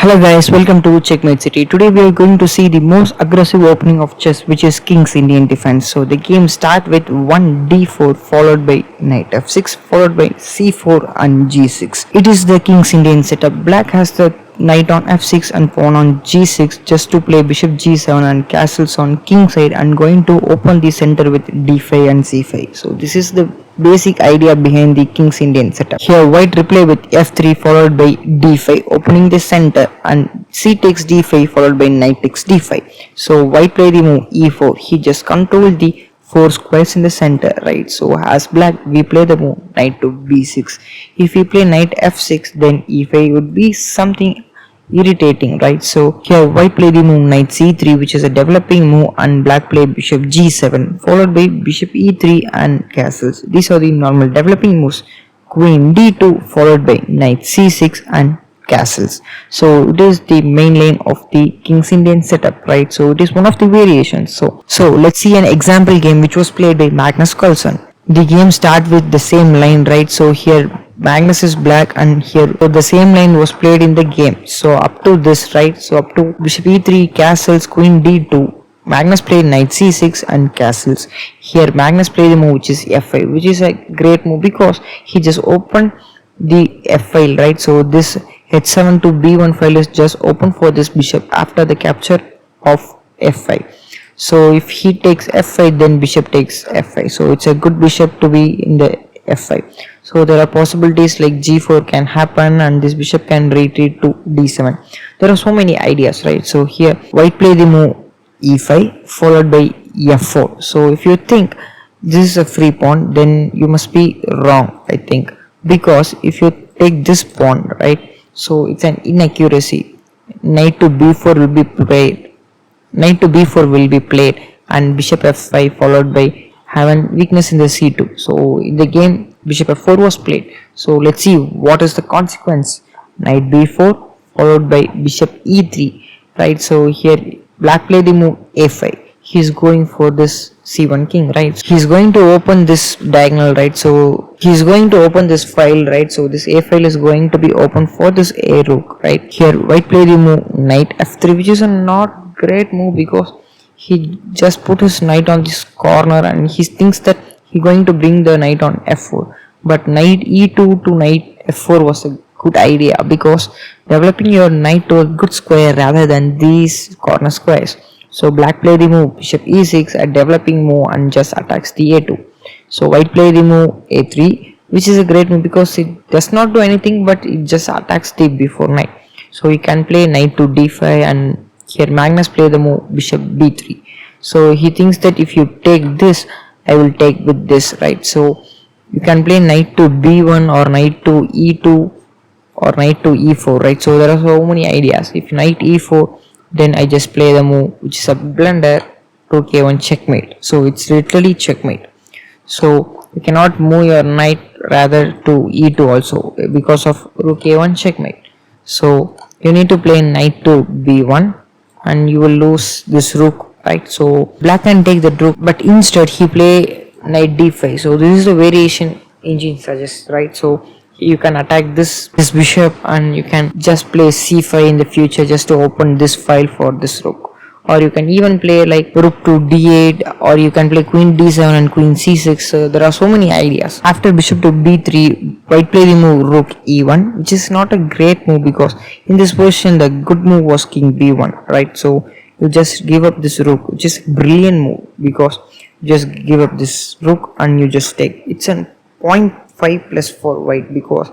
Hello guys, welcome to Checkmate City. Today we are going to see the most aggressive opening of chess, which is King's Indian defense. So the game starts with 1 d4 followed by knight f6 followed by c4 and g6. It is the King's Indian setup. Black has the knight on f6 and pawn on g6 just to play bishop g7 and castles on king side and going to open the center with d5 and c5. So this is the basic idea behind the King's Indian setup. Here white replay with f3 followed by d5 opening the center and c takes d5 followed by knight takes d5. So white play the move e4. He just controlled the 4 squares in the center, right? So as black we play the move knight to b6. If we play knight f6 then e5 would be something irritating, right? So here white play the move knight c3, which is a developing move, and black play bishop g7 followed by bishop e3 and castles. These are the normal developing moves. Queen d2 followed by knight c6 and castles. So it is the main lane of the King's Indian setup, right? So it is one of the variations. So let's see an example game which was played by Magnus Carlsen. The game start with the same line, right? So here Magnus is black and here the same line was played in the game. So up to this, right? So up to bishop e3, castles, queen d2, Magnus played knight c6 and castles. Here Magnus played the move which is f5, which is a great move because he just opened the f file, right? So this h7 to b1 file is just open for this bishop after the capture of f5. So if he takes f5 then bishop takes f5. So it's a good bishop to be in the f5. So there are possibilities like g4 can happen and this bishop can retreat to d7. There are so many ideas, right? So here white play the move e5 followed by f4. So if you think this is a free pawn then you must be wrong, I think, because if you take this pawn, right, so it's an inaccuracy. Knight to b4 will be played. Knight to b4 will be played and bishop f5 followed by having weakness in the c2. So in the game bishop f4 was played. So let's see what is the consequence. Knight b4 followed by bishop e3, right? So here black played the move a5. He's going for this c1 king, right? He's going to open this diagonal, right? So he's going to open this file, right? So this a file is going to be open for this a rook, right? Here white play the move knight f3, which is a not great move because he just put his knight on this corner and he thinks that he's going to bring the knight on f4. But knight e2 to knight f4 was a good idea because developing your knight to a good square rather than these corner squares. So black play the move bishop e6, a developing move, and just attacks the a2. So white play the move a3, which is a great move because it does not do anything but it just attacks the b4 knight. So you can play knight to d5 and here Magnus play the move bishop b3. So he thinks that if you take this, I will take with this, right? So you can play knight to b1 or knight to e2 or knight to e4, right? So there are so many ideas. If knight e4, then I just play the move which is a blunder, rook a1 checkmate. So it's literally checkmate. So you cannot move your knight rather to e2 also because of rook a1 checkmate. So you need to play knight to b1 and you will lose this rook, right? So black can take the rook but instead he play knight d5. So this is the variation engine suggests, right? So you can attack this bishop and you can just play c5 in the future just to open this file for this rook, or you can even play like rook to d8, or you can play queen d7 and queen c6. So there are so many ideas. After bishop to b3, white play the move rook e1, which is not a great move because in this position the good move was king b1, right? So you just give up this rook, which is a brilliant move because you just give up this rook and you just take. It's a 0.5 plus for white because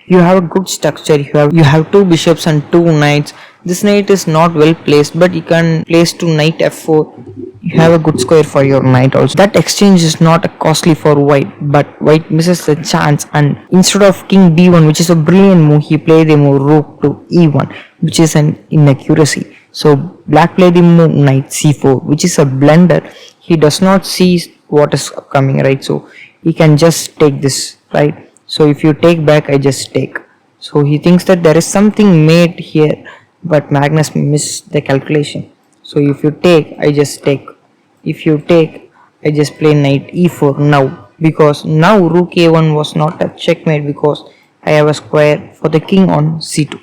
you have a good structure. You have two bishops and two knights. This knight is not well placed, but you can place to knight f4. You have a good square for your knight also. That exchange is not costly for white, but white misses the chance, and instead of king b1, which is a brilliant move, he played the move rook to e1, which is an inaccuracy. So black played the move knight c4, which is a blunder. He does not see what is coming, right? So he can just take this, right? So if you take back, I just take. So he thinks that there is something made here, but Magnus missed the calculation. So if you take, I just take. If you take, I just play knight e4 now, because now rook a1 was not a checkmate because I have a square for the king on c2.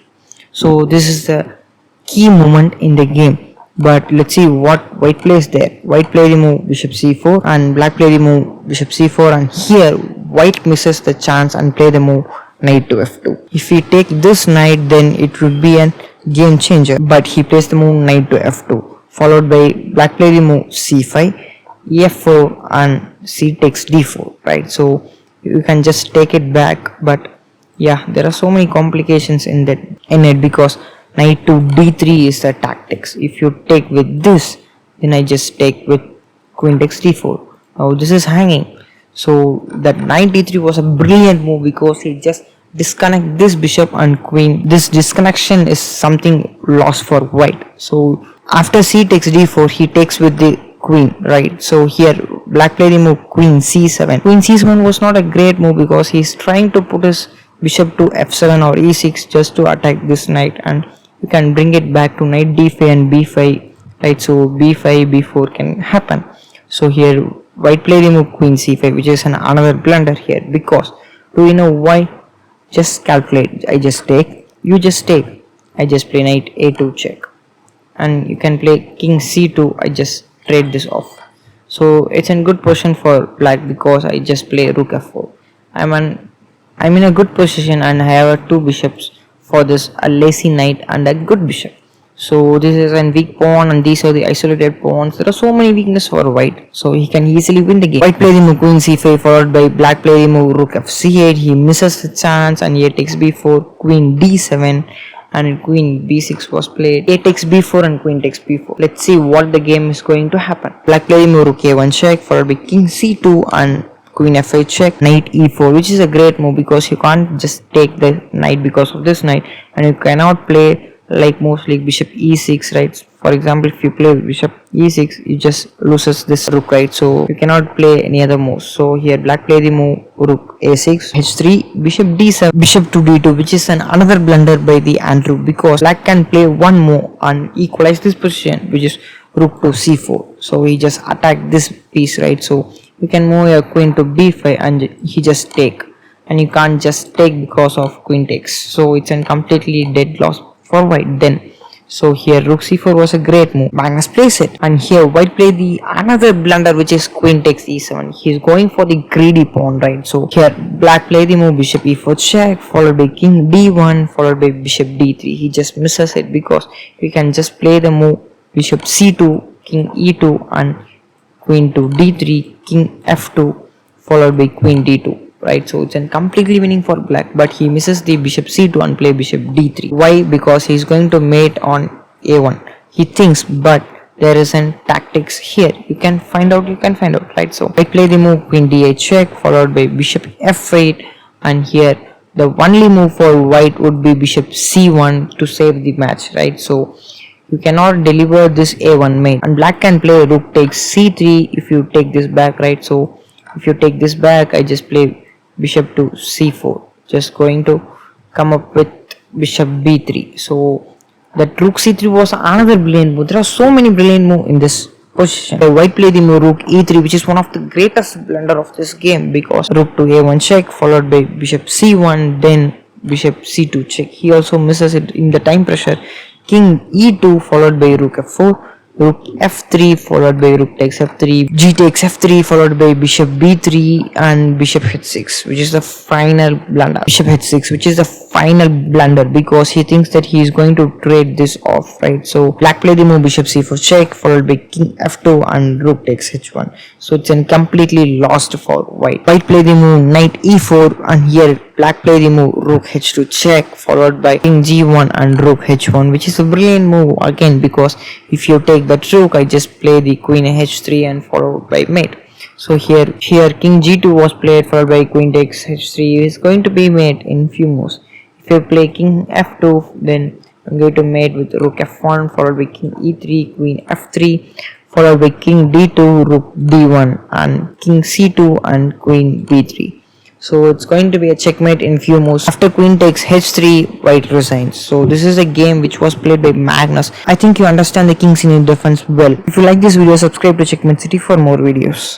So this is the key moment in the game. But let's see what white plays there. White play the move bishop c4 and black play the move bishop c4, and here white misses the chance and play the move knight to f2. If we take this knight, then it would be a game changer, but he plays the move knight to f2, followed by black play the move c5, f4, and c takes d4, right? So you can just take it back, but yeah, there are so many complications in it because knight to d3 is the tactics. If you take with this, then I just take with queen takes d4. Now this is hanging, so that knight d3 was a brilliant move because he just disconnect this bishop and queen. This disconnection is something lost for white. So after c takes d4, he takes with the queen, right? So here black played the move queen c7. Queen c7 was not a great move because he's trying to put his bishop to f7 or e6 just to attack this knight, and you can bring it back to knight d5 and b5, right? So b5 b4 can happen. So here white played the move queen c5, which is another blunder here, because do you know why? Just calculate. I just take, you just take, I just play knight a2 check, and you can play king c2. I just trade this off. So it's in good position for black because I just play rook f4. I'm in a good position and I have two bishops for this, a lazy knight and a good bishop. So this is a weak pawn and these are the isolated pawns. There are so many weaknesses for white, so he can easily win the game. White play the move queen c5 followed by black play the move rook f8. He misses the chance and here takes b4, queen d7, and queen b6 was played. A takes b4 and queen takes b4. Let's see what the game is going to happen. Black play the move rook a1 check followed by king c2 and queen f8 check, knight e4, which is a great move because you can't just take the knight because of this knight, and you cannot play like moves like bishop e6, right? For example, if you play bishop e6, you just loses this rook, right? So you cannot play any other moves. So here black play the move rook a6, h3, bishop d7, bishop to d2, which is another blunder by the Andrew, because black can play one move and equalize this position, which is rook to c4. So he just attacked this piece, right? So you can move your queen to b5 and he just take, and you can't just take because of queen takes. So it's a completely dead loss for white then. So here rook c4 was a great move. Magnus plays it, and here white play the another blunder, which is queen takes e7. He's going for the greedy pawn, right? So here black play the move bishop e4 check followed by king d1 followed by bishop d3. He just misses it because you can just play the move bishop c2, king e2, and queen to d3, king f2 followed by queen d2, right? So it's a completely winning for black, but he misses the bishop c2 and play bishop d3. Why? Because he's going to mate on a1, he thinks, but there is an tactics here. You can find out, right? So I play the move queen d8 check followed by bishop f8, and here the only move for white would be bishop c1 to save the match, right? So you cannot deliver this a1 mate, and black can play rook takes c3 if you take this back, right? So if you take this back, I just play bishop to c4, just going to come up with bishop b3. So that rook c3 was another brilliant move. There are so many brilliant moves in this position. The white play the move rook e3, which is one of the greatest blunder of this game, because rook to a1 check followed by bishop c1, then bishop c2 check. He also misses it in the time pressure. King e2 followed by rook f4, rook f3 followed by rook takes f3, g takes f3 followed by bishop b3 and bishop h6, which is the final blunder. Bishop h6, which is the final blunder because he thinks that he is going to trade this off, right? So black played the move bishop c4 check followed by king f2 and rook takes h1. So it's completely lost for white. White played the move knight e4, and here black played the move rook h2 check followed by king g1 and rook h1, which is a brilliant move again, because if you take that rook, I just play the queen h3 and followed by mate. So here king g2 was played followed by queen takes h3 is going to be mate in few moves. If you play king f2, then I'm going to mate with rook f1 followed by king e3, queen f3 followed by king d2, rook d1 and king c2 and queen b3. So it's going to be a checkmate in few moves. After queen takes h3, white resigns. So this is a game which was played by Magnus. I think you understand the King's Indian defense well. If you like this video, subscribe to Checkmate City for more videos.